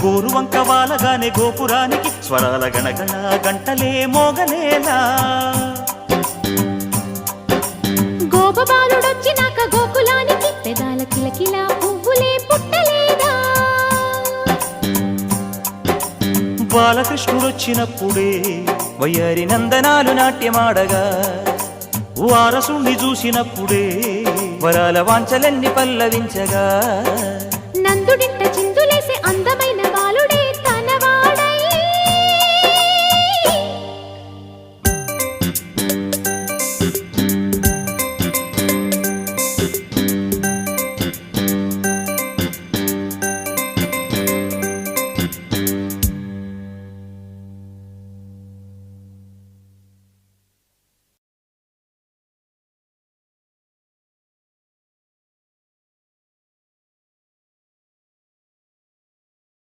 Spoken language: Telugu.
గోరువంక వాలగానే గోపురానికి స్వరాల గణగణ గంటలే మోగలేలా గోపబాలుడొచ్చినాక గోకులానికి పెదాల కిలకిల పువ్వులే పుట్టలేదా బాలకృష్ణుడొచ్చినప్పుడే వయ్యారి నందనాలు నాట్యమాడగా వారసుణ్ణి చూసినప్పుడే వరాల వాంఛలన్నీ పల్లవించగా నందుడింట